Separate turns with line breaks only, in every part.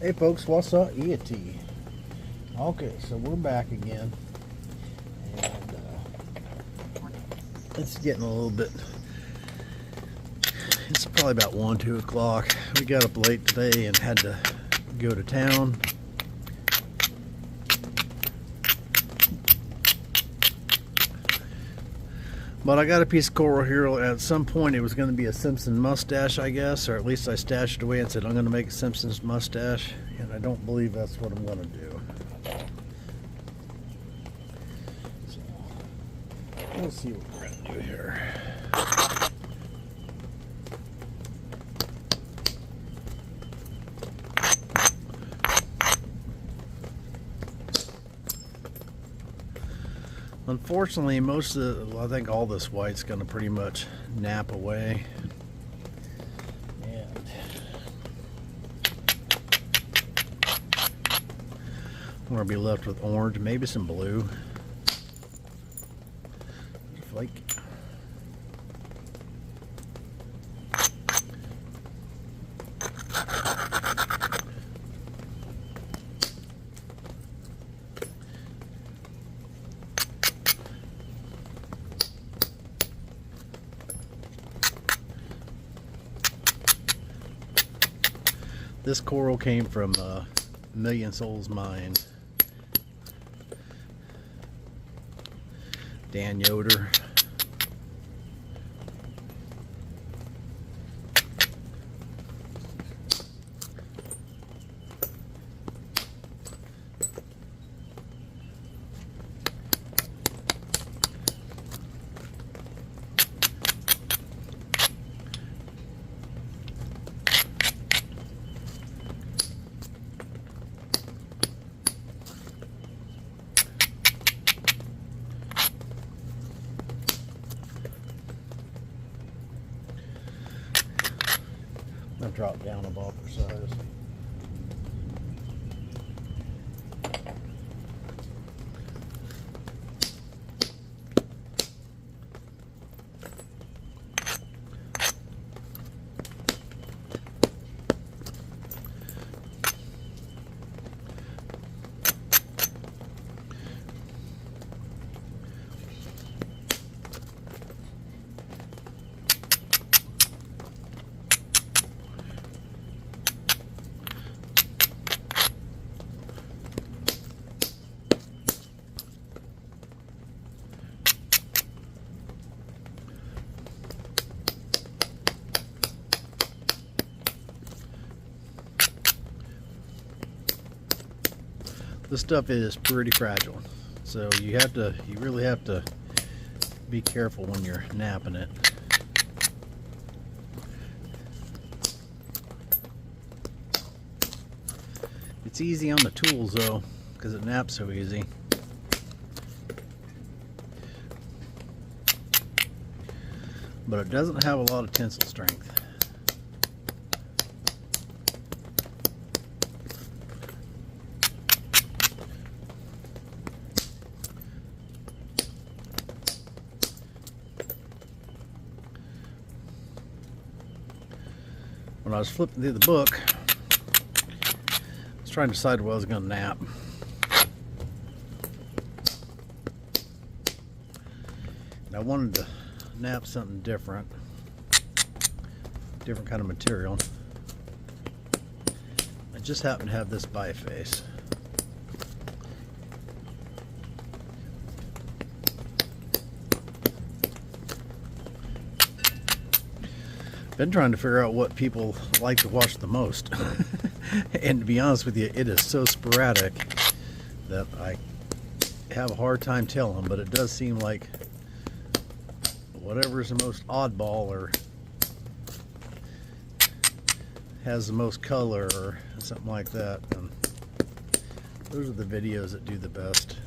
Hey folks, what's up? Iyatee. Okay, so we're back again, and it's getting a little bit. It's probably about 1, 2 o'clock. We got up late today and had to go to town. But I got a piece of coral here. At some point it was going to be a Simpson mustache, I guess, or at least I stashed it away and said I'm going to make a Simpson's mustache, and I don't believe that's what I'm going to do. So, we'll see what we're going to do here. Unfortunately, most of I think all this white's going to pretty much nap away. And I'm going to be left with orange, maybe some blue. Flake. This coral came from Million Souls Mine. Dan Yoder. I'll drop down about her size. This stuff is pretty fragile, so you really have to be careful when you're napping it. It's easy on the tools though, because it naps so easy. But it doesn't have a lot of tensile strength. When I was flipping through the book, I was trying to decide where I was going to nap. And I wanted to nap something different kind of material. I just happen to have this biface. Been trying to figure out what people like to watch the most. And to be honest with you, it is so sporadic that I have a hard time telling, but it does seem like whatever is the most oddball or has the most color or something like that, and those are the videos that do the best.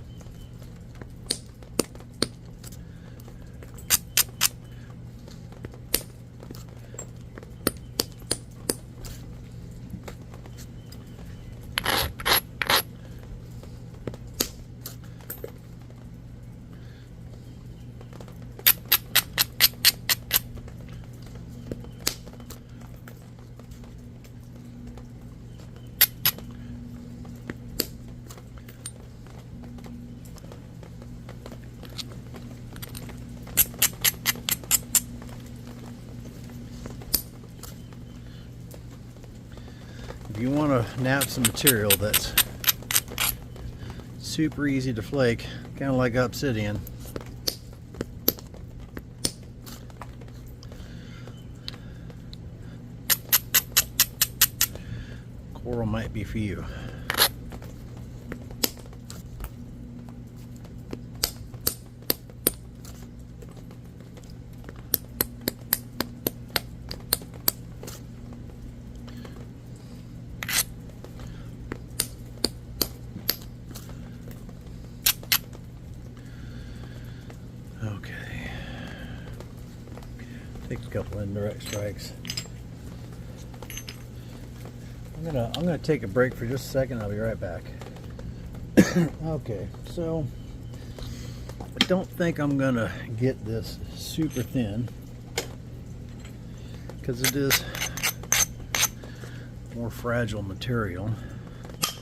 if you want to nap some material that's super easy to flake, kind of like obsidian, coral might be for you. Okay, take a couple indirect strikes. I'm gonna take a break for just a second. I'll be right back. Okay, so I don't think I'm gonna get this super thin because it is more fragile material. So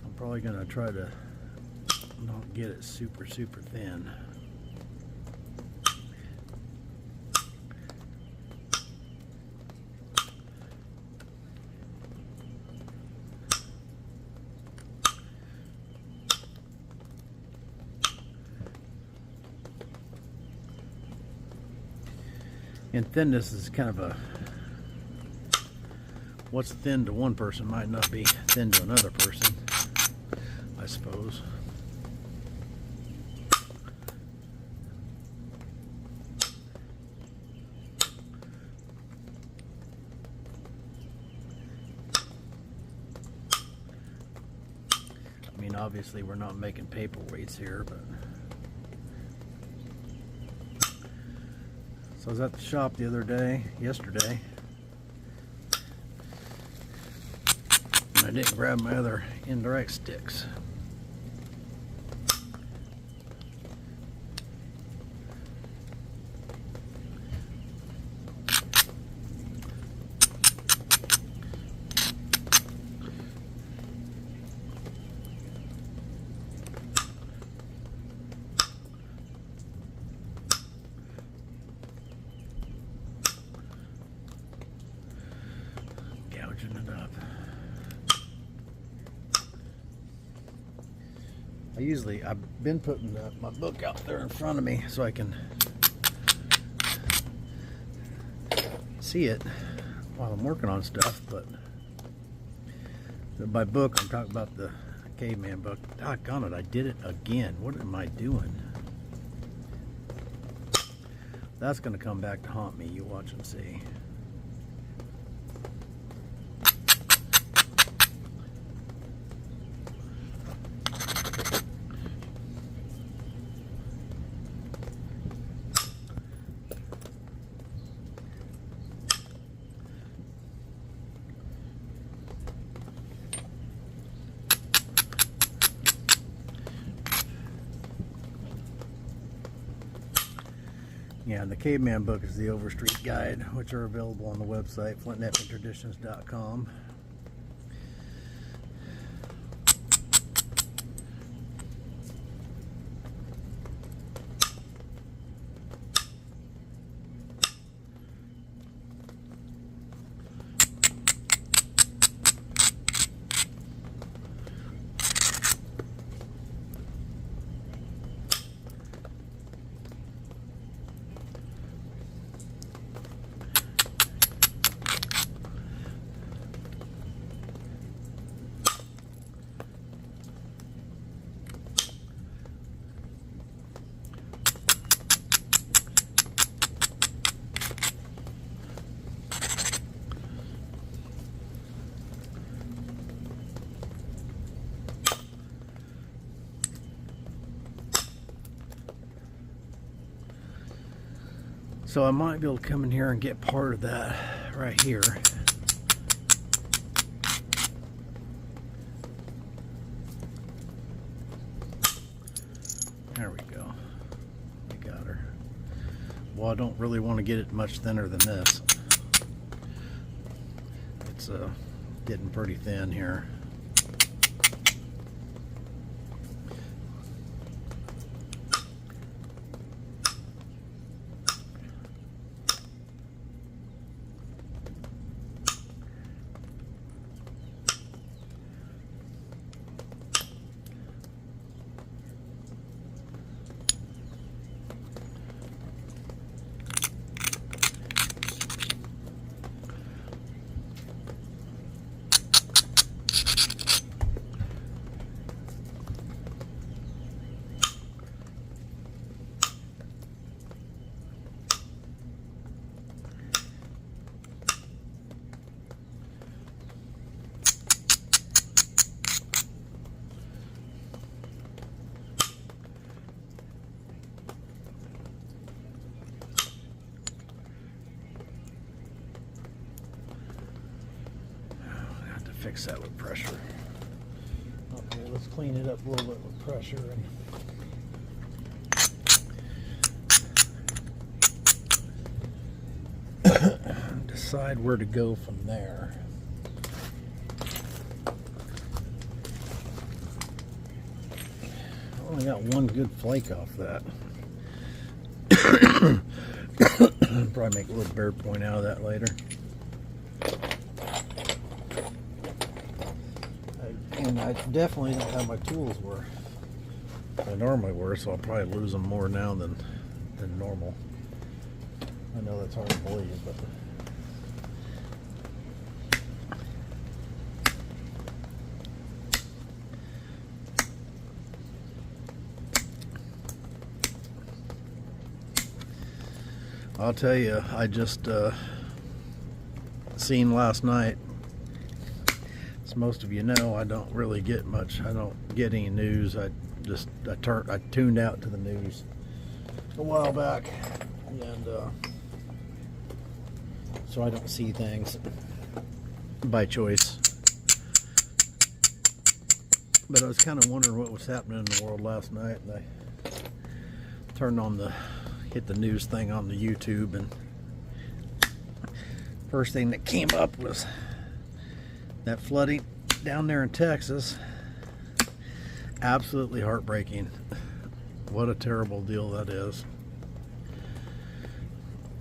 I'm probably gonna try to not get it super thin. And thinness is kind of a, what's thin to one person might not be thin to another person, I suppose. I mean, obviously we're not making paperweights here, but I was at the shop the other day, yesterday, and I didn't grab my other indirect sticks. It up. I've been putting my book out there in front of me so I can see it while I'm working on stuff, but by book I'm talking about the caveman book. Doggone it, I did it again. What am I doing? That's going to come back to haunt me. You watch and see. Yeah, and the Caveman book is the Overstreet Guide, which are available on the website, flintknappingtraditions.com. So I might be able to come in here and get part of that right here. There we go. We got her. Well, I don't really want to get it much thinner than this. It's getting pretty thin here. fix that with pressure. Okay, let's clean it up a little bit with pressure and decide where to go from there. I only got one good flake off that. Probably make a little bear point out of that later. And I definitely don't have my tools where they normally were, so I'll probably lose them more now than normal. I know that's hard to believe, but I'll tell you, I just seen last night. As most of you know, I don't really get much. I don't get any news. I tuned out to the news a while back, and so I don't see things by choice. But I was kind of wondering what was happening in the world last night, and I turned on hit the news thing on the YouTube, and first thing that came up was that flooding down there in Texas. Absolutely heartbreaking. What a terrible deal that is.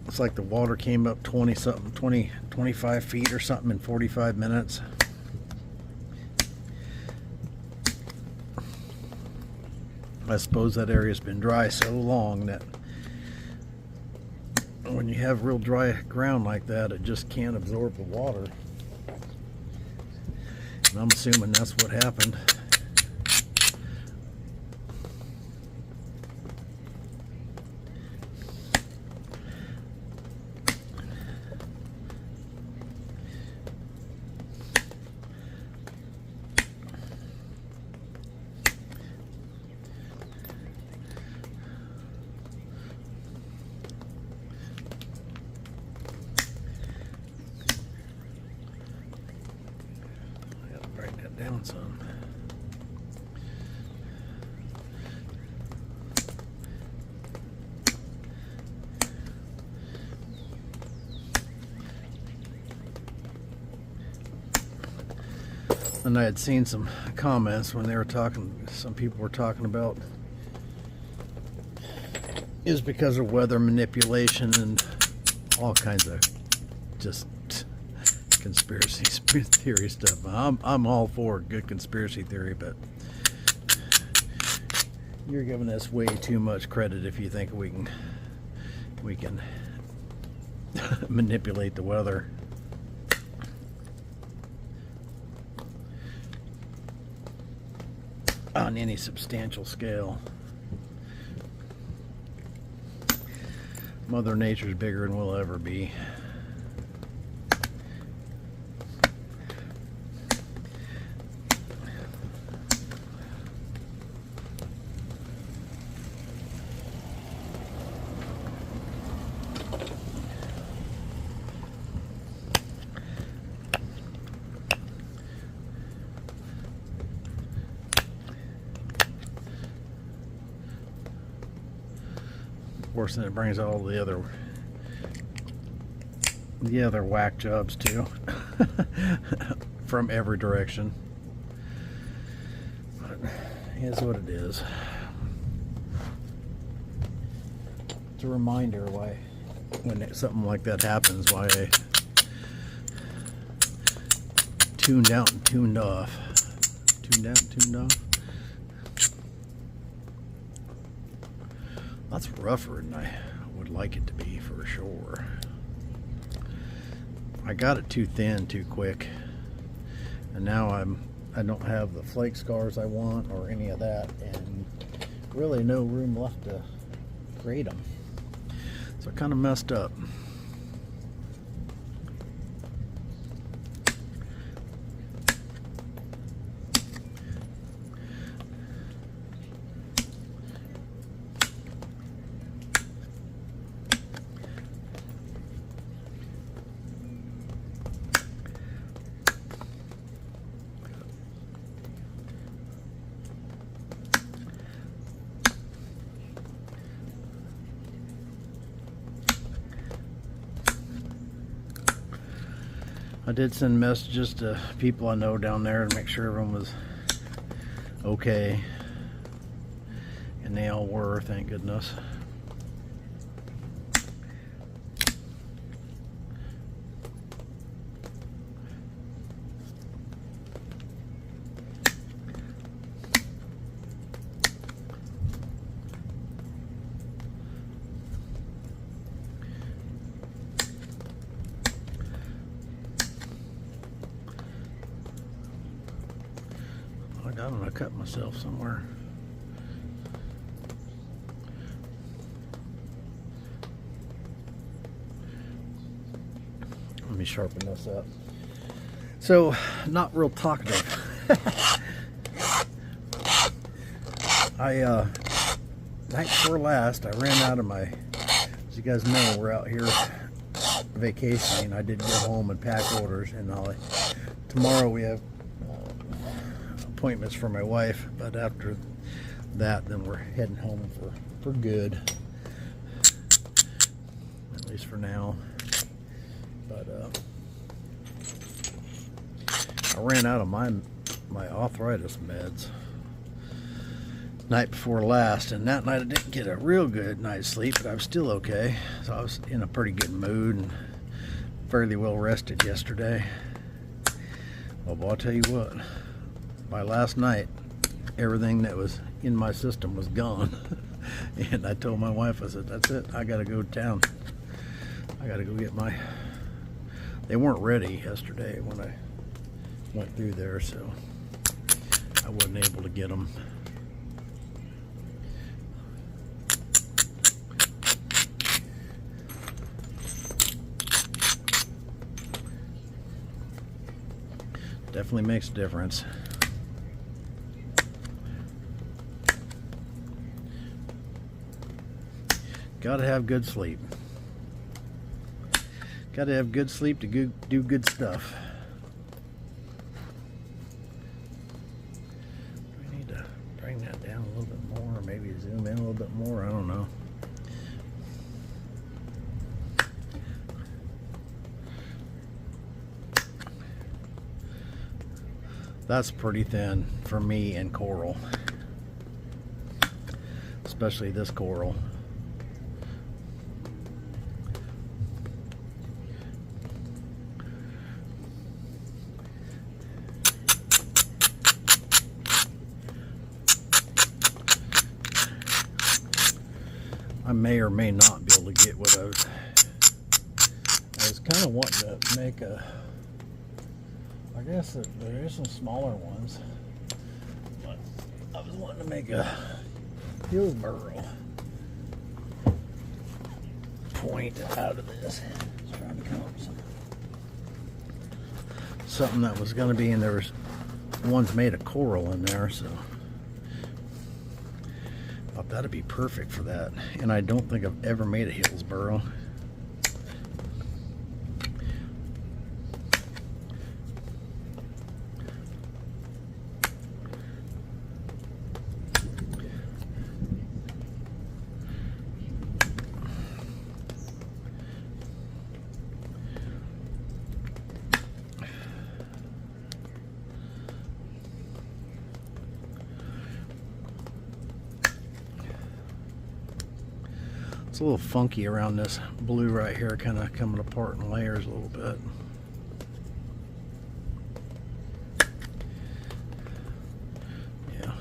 It's like the water came up 25 feet or something in 45 minutes. I suppose that area's been dry so long that when you have real dry ground like that, it just can't absorb the water. And I'm assuming that's what happened. Down some. And I had seen some comments when they were talking, some people were talking about is because of weather manipulation and all kinds of just conspiracy theory stuff. I'm all for good conspiracy theory, but you're giving us way too much credit if you think we can manipulate the weather. On any substantial scale. Mother Nature's bigger than we'll ever be. Of course, then it brings all the other whack jobs too from every direction. But it is what it is. It's a reminder why, when something like that happens, why I tuned out and tuned off. Tuned out and tuned off. That's rougher than I would like it to be, for sure. I got it too thin too quick, and now I don't have the flake scars I want or any of that, and really no room left to grade them. So I kind of messed up. I did send messages to people I know down there to make sure everyone was okay. And they all were, thank goodness. I'm gonna cut myself somewhere. Let me sharpen this up. So, not real talkative. Night before last, I ran out of my, as you guys know, we're out here vacationing. I did go home and pack orders, and tomorrow we have appointments for my wife, but after that, then we're heading home for good, at least for now. But I ran out of my arthritis meds night before last, and that night I didn't get a real good night's sleep, but I was still okay. So I was in a pretty good mood and fairly well rested yesterday. Well, boy, I'll tell you what, by last night, everything that was in my system was gone. And I told my wife, I said, that's it, I gotta go to town. I gotta go get my, they weren't ready yesterday when I went through there, so I wasn't able to get them. Definitely makes a difference. Gotta have good sleep. Gotta have good sleep to do good stuff. We need to bring that down a little bit more, or maybe zoom in a little bit more, I don't know. That's pretty thin for me and coral, especially this coral. I may or may not be able to get what I was kind of wanting to make a, I guess there is some smaller ones, but I was wanting to make a Hillsboro point out of this. Just trying to come up with something that was going to be, and there was ones made of coral in there, so I thought that'd be perfect for that. And I don't think I've ever made a Hillsboro. It's a little funky around this blue right here, kind of coming apart in layers a little bit. Yeah.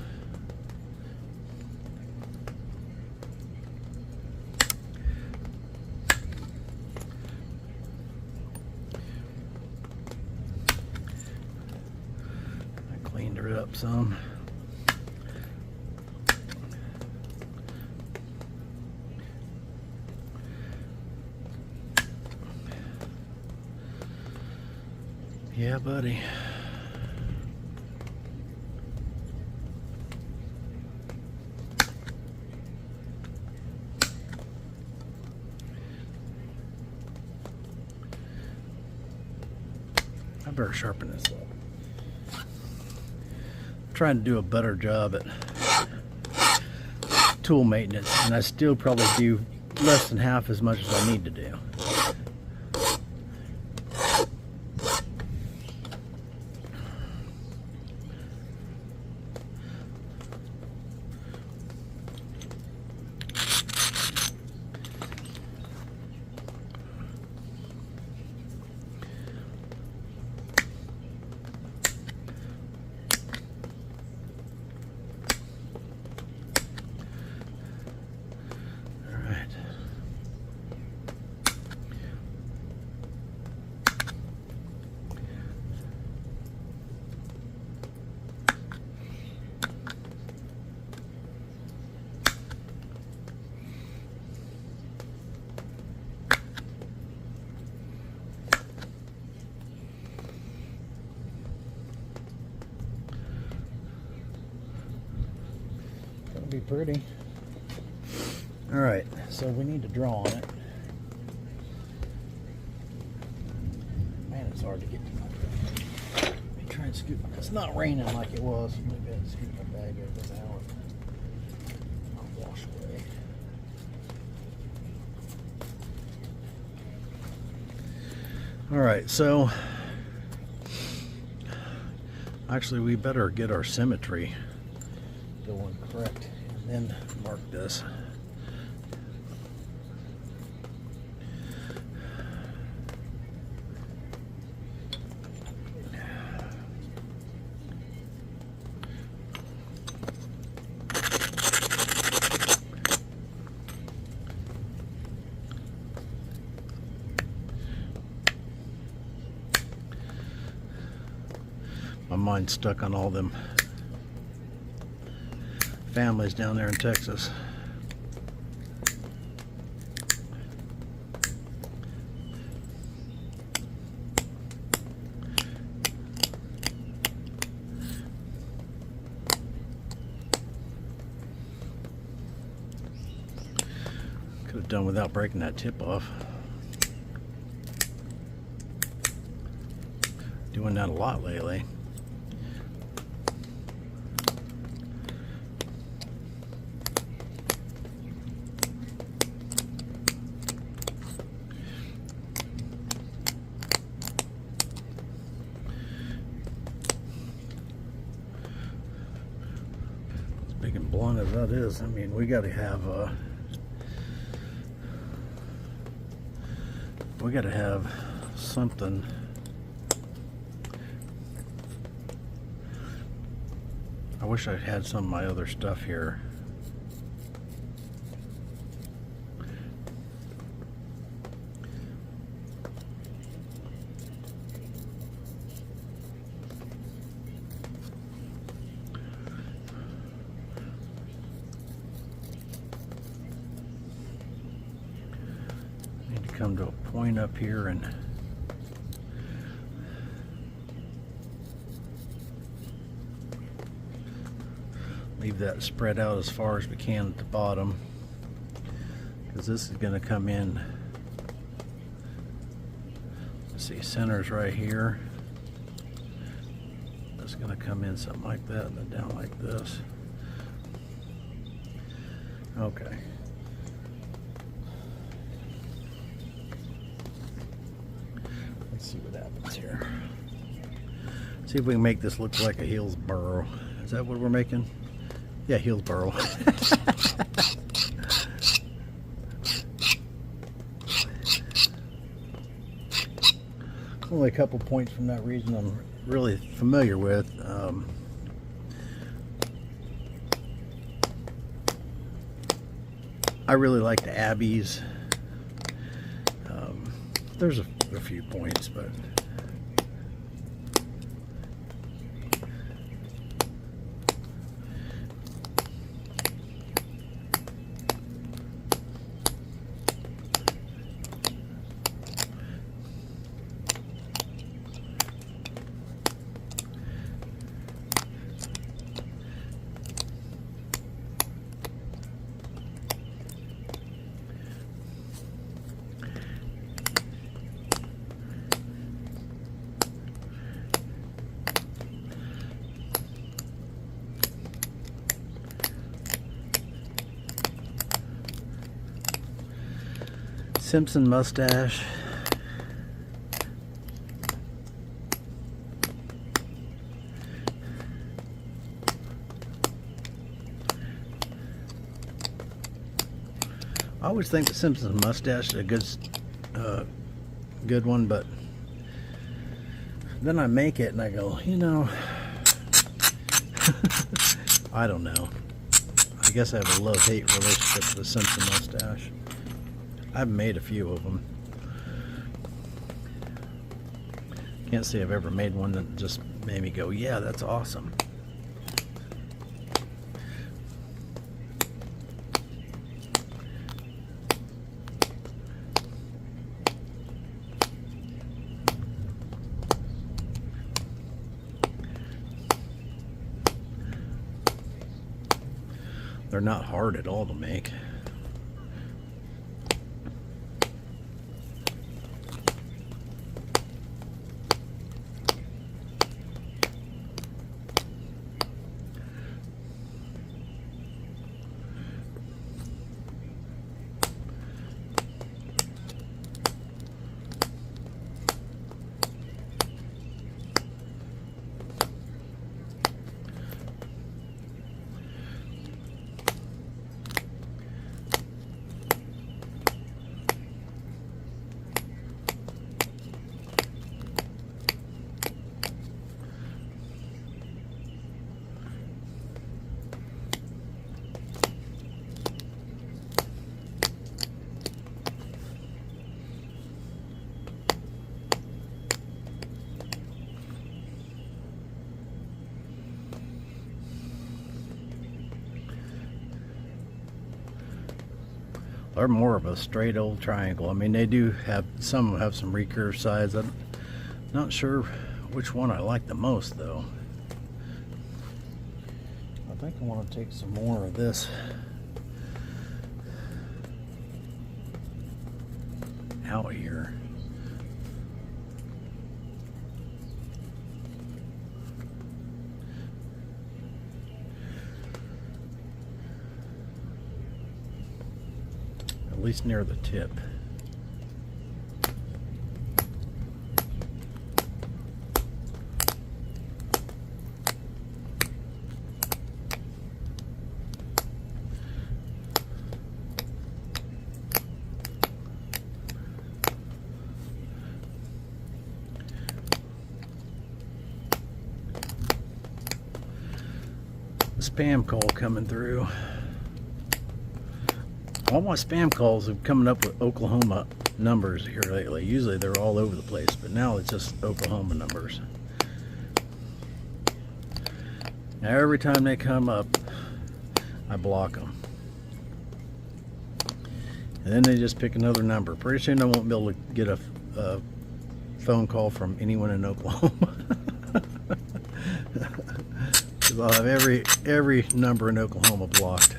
I cleaned her up some. Yeah, buddy. I better sharpen this up. I'm trying to do a better job at tool maintenance, and I still probably do less than half as much as I need to do. be pretty. All right, so we need to draw on it. Man, it's hard to get to my bag. Let me try and scoop. It's not raining like it was. Maybe I'll scoop my bag over this hour. I'll wash away. All right, so actually we better get our symmetry going correct and then mark this. My mind's stuck on all them families down there in Texas. Could have done without breaking that tip off. Doing that a lot lately. Big and blunt as that is, I mean, we got to have something. I wish I had some of my other stuff here. Come to a point up here and leave that spread out as far as we can at the bottom, because this is going to come in. Let's see, center's right here. That's going to come in something like that and then down like this. Okay. Let's see what happens here. See if we can make this look like a Hillsboro. Is that what we're making? Yeah, Hillsboro. Only a couple points from that region I'm really familiar with. I really like the Abbeys. There's a few points, but Simpson mustache. I always think the Simpson mustache is a good one, but then I make it and I go, you know, I don't know. I guess I have a love-hate relationship with the Simpson mustache. I've made a few of them. Can't say I've ever made one that just made me go, yeah, that's awesome. They're not hard at all to make. They're more of a straight old triangle. I mean, they do have, some have some recurved sides. I'm not sure which one I like the most though. I think I want to take some more of this out here. At least near the tip. Spam call coming through. All my spam calls have coming up with Oklahoma numbers here lately. Usually they're all over the place, but now it's just Oklahoma numbers. Now every time they come up, I block them. And then they just pick another number. Pretty soon I won't be able to get a phone call from anyone in Oklahoma. Because I'll have every number in Oklahoma blocked.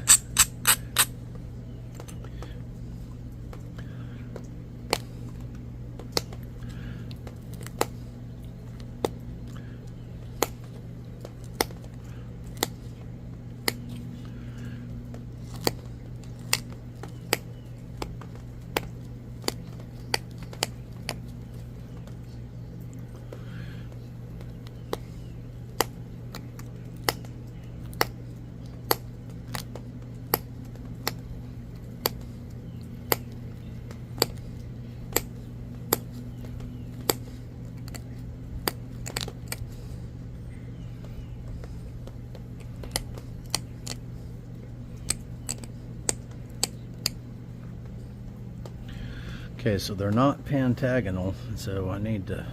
Okay, so they're not pentagonal, so I need to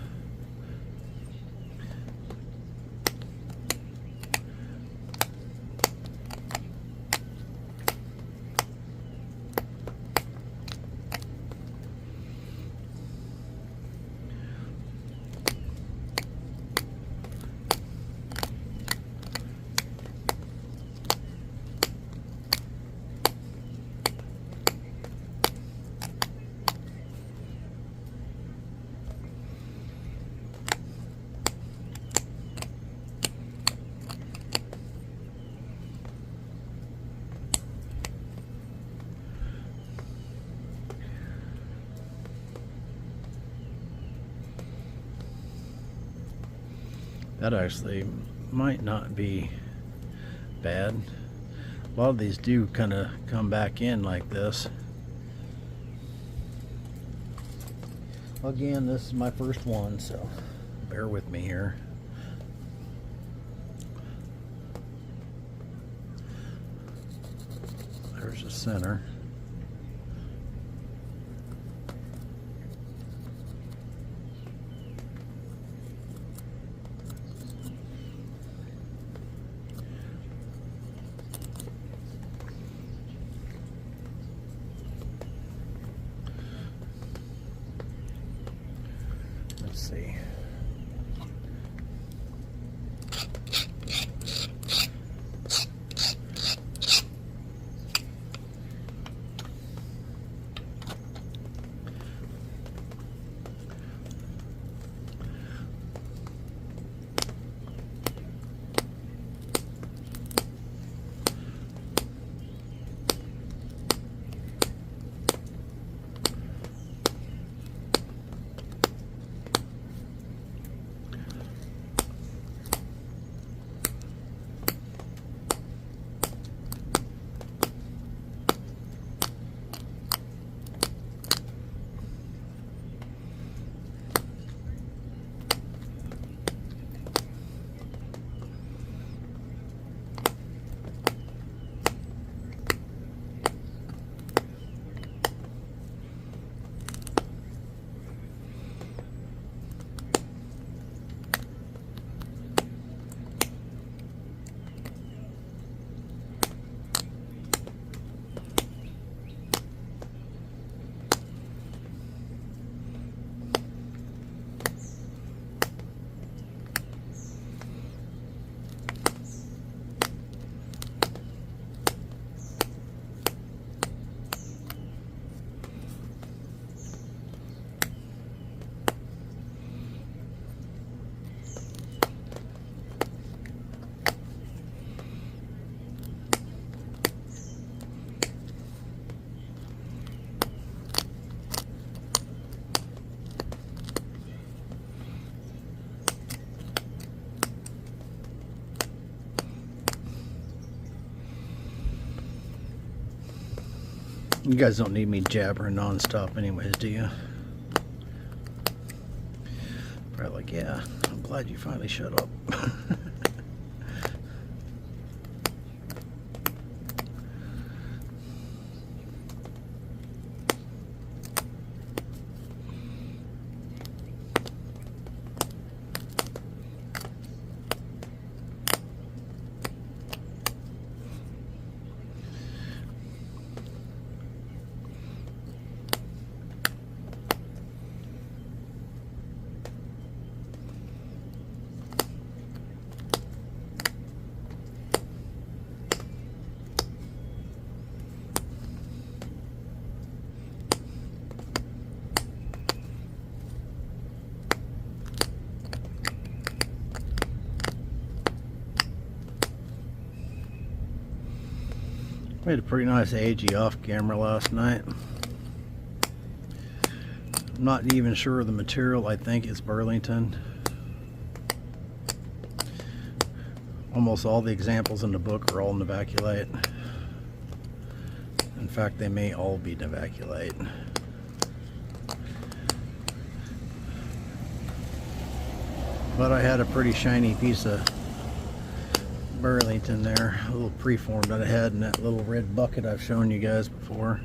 that actually might not be bad. A lot of these do kind of come back in like this. Again, this is my first one, so bear with me here. There's the center. Let's see. You guys don't need me jabbering non-stop anyways, do you? Probably like, yeah, I'm glad you finally shut up. We had a pretty nice AG off camera last night. I'm not even sure of the material. I think it's Burlington. Almost all the examples in the book are all Novaculite. In fact, they may all be Novaculite. But I had a pretty shiny piece of Burlington there, a little preform that I had in that little red bucket I've shown you guys before.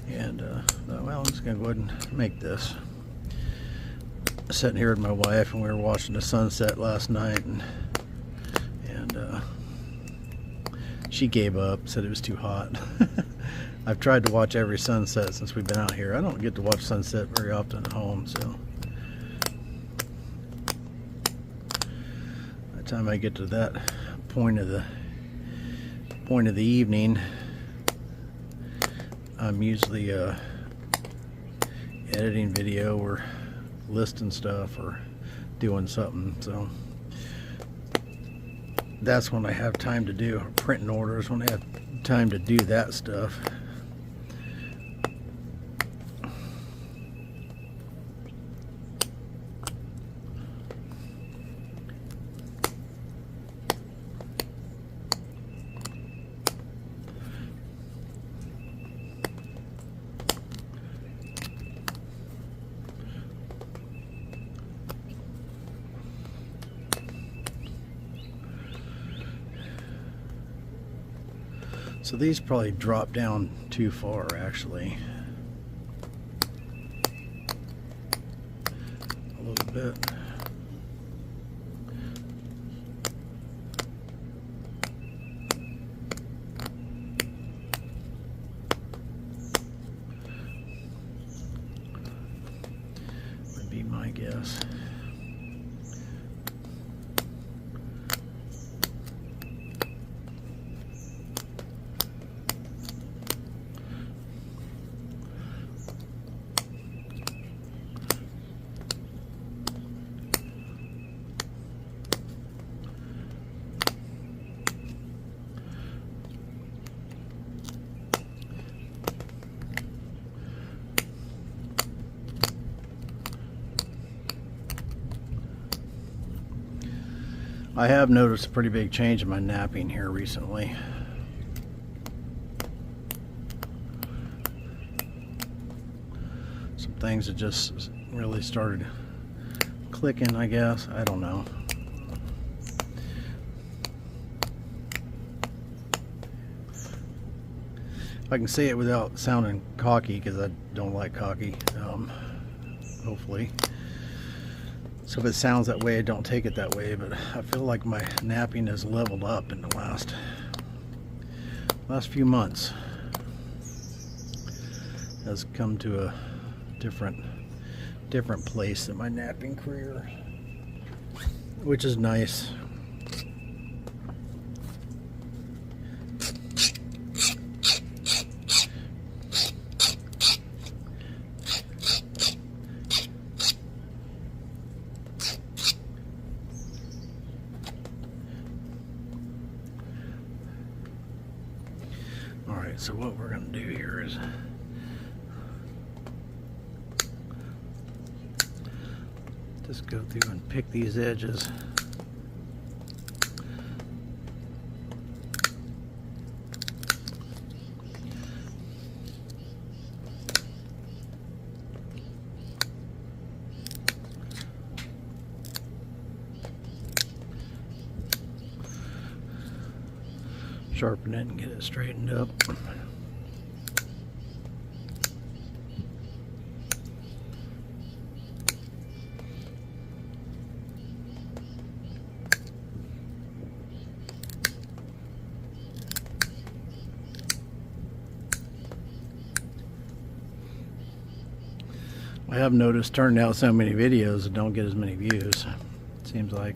And well, I'm just gonna go ahead and make this. Sitting here with my wife, and we were watching the sunset last night, and she gave up, said it was too hot. I've tried to watch every sunset since we've been out here. I don't get to watch sunset very often at home, so by the time I get to that point of the evening, I'm usually editing video or listing stuff or doing something, so that's when I have time to do printing orders, when I have time to do that stuff. So these probably drop down too far, actually. A little bit. Would be my guess. I have noticed a pretty big change in my napping here recently. Some things that just really started clicking, I guess. I don't know. I can say it without sounding cocky, because I don't like cocky, hopefully. So if it sounds that way, don't take it that way, but I feel like my napping has leveled up in the last few months. Has come to a different place in my napping career, which is nice. So what we're going to do here is just go through and pick these edges. Sharpen it and get it straightened up. I have noticed turning out so many videos that don't get as many views. It seems like.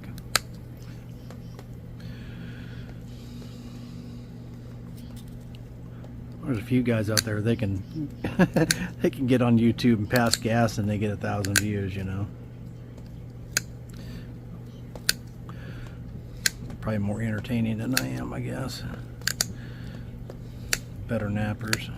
There's a few guys out there, they can they can get on YouTube and pass gas and they get 1,000 views, you know. Probably more entertaining than I am, I guess. Better nappers.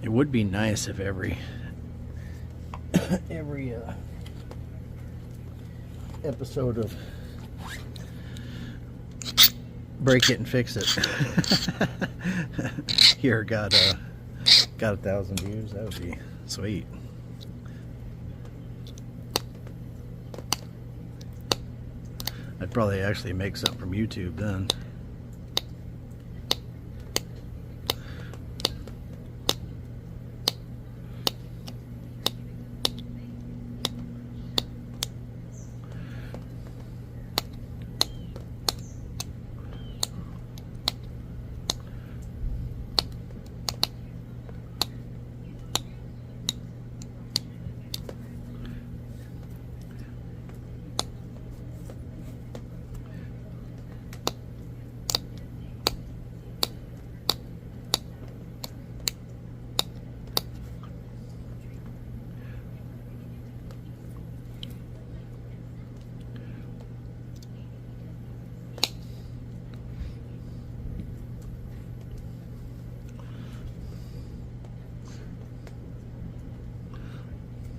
It would be nice if every episode of Break It and Fix It here got 1,000 views. That would be sweet. I'd probably actually make something from YouTube then.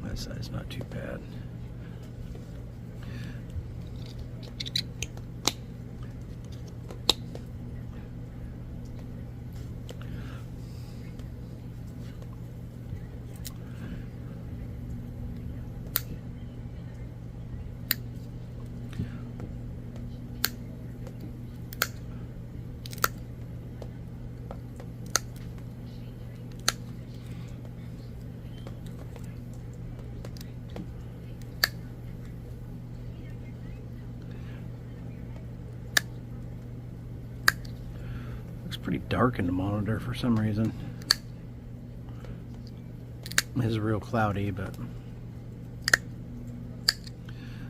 That side's not too bad. Pretty dark in the monitor for some reason. It is real cloudy, but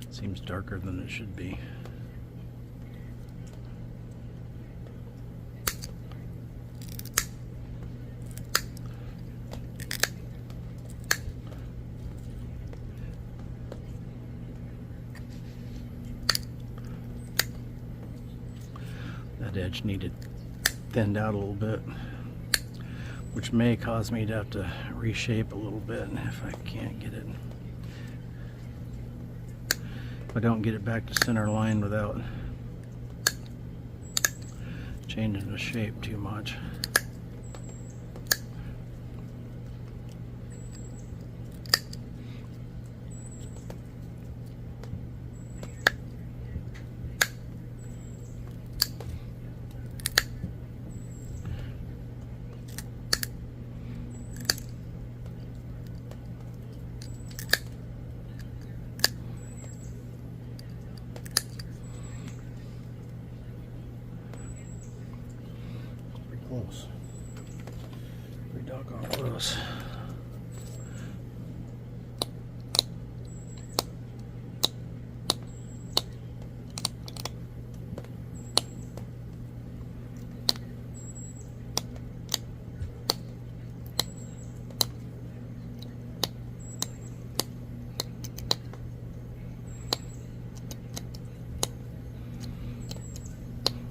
it seems darker than it should be. That edge needed thinned out a little bit, which may cause me to have to reshape a little bit if I can't get it. If I don't get it back to center line without changing the shape too much. Close. Pretty doggone close.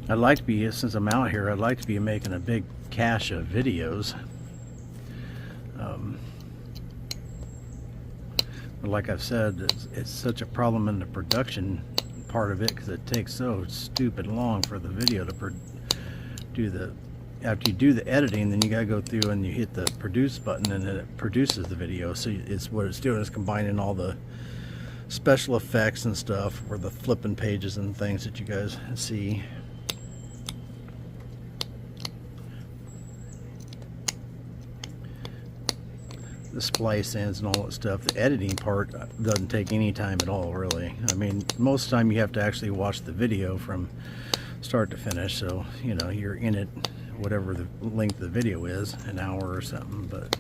I'd like to be, since I'm out here, I'd like to be making a big cache of videos. But like I've said, it's such a problem in the production part of it, because it takes so stupid long for the video to do the, after you do the editing, then you gotta go through and you hit the produce button and then it produces the video. So it's what it's doing is combining all the special effects and stuff, or the flipping pages and things that you guys see. The splice ends and all that stuff. The editing part doesn't take any time at all, really. I mean, most of the time you have to actually watch the video from start to finish, so you know you're in it whatever the length of the video is, an hour or something. But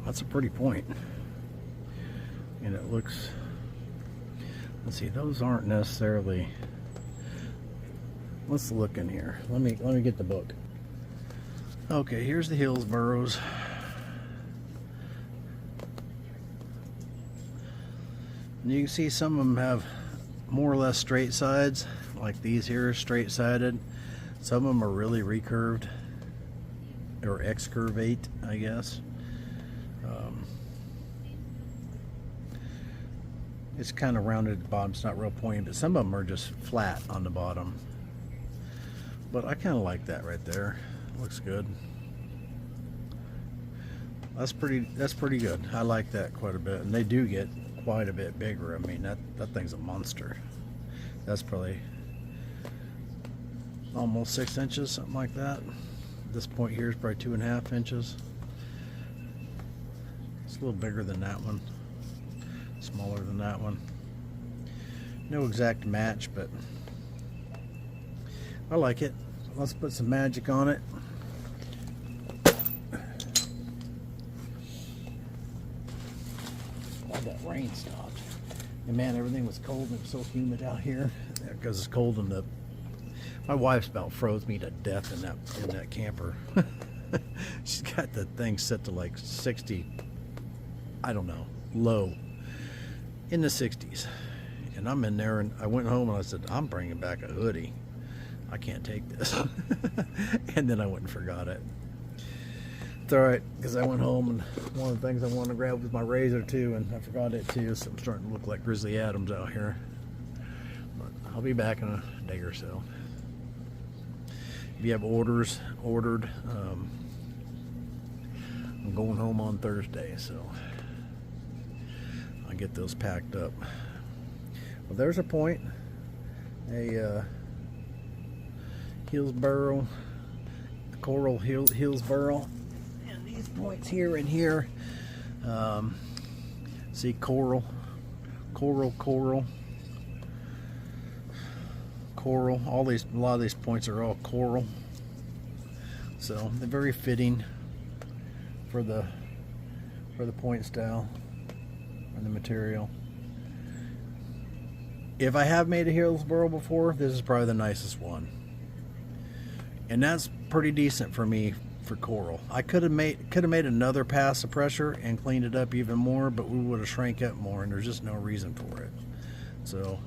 that's a pretty point, and it looks, let's see, those aren't necessarily, let's look in here. Let me get the book. Okay, here's the Hillsboroughs. And you can see some of them have more or less straight sides, like these here, straight sided. Some of them are really recurved, or excurvate, I guess. It's kind of rounded at the bottom, it's not real pointy, but some of them are just flat on the bottom. But I kind of like that right there. Looks good. That's pretty good. I like that quite a bit, and they do get quite a bit bigger. I mean, that thing's a monster. That's probably almost 6 inches, something like that. This point here is probably 2.5 inches. It's a little bigger than that one, smaller than that one. No exact match, but I like it. Let's put some magic on it. Glad that rain stopped. And man, everything was cold and it was so humid out here because it's cold in the. My wife's about froze me to death in that camper. She's got the thing set to like 60. I don't know, low in the 60s, and I'm in there, and I went home and I said, I'm bringing back a hoodie. I can't take this. And then I went and forgot it. It's alright, because I went home and one of the things I wanted to grab was my razor too, and I forgot it too, so I'm starting to look like Grizzly Adams out here. But I'll be back in a day or so. If you have ordered, I'm going home on Thursday, so I'll get those packed up. Well, there's a point, a Hillsboro, coral Hillsboro, and these points here and here, see coral, all these, a lot of these points are all coral, so they're very fitting for the point style and the material. If I have made a Hillsboro before, this is probably the nicest one. And that's pretty decent for me for coral. I could have made another pass of pressure and cleaned it up even more, but we would have shrank up more, and there's just no reason for it. So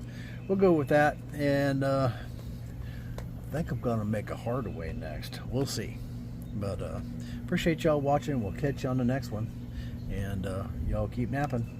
we'll go with that, and I think I'm gonna make a Hardaway next. We'll see. But appreciate y'all watching. We'll catch you on the next one, and y'all keep napping.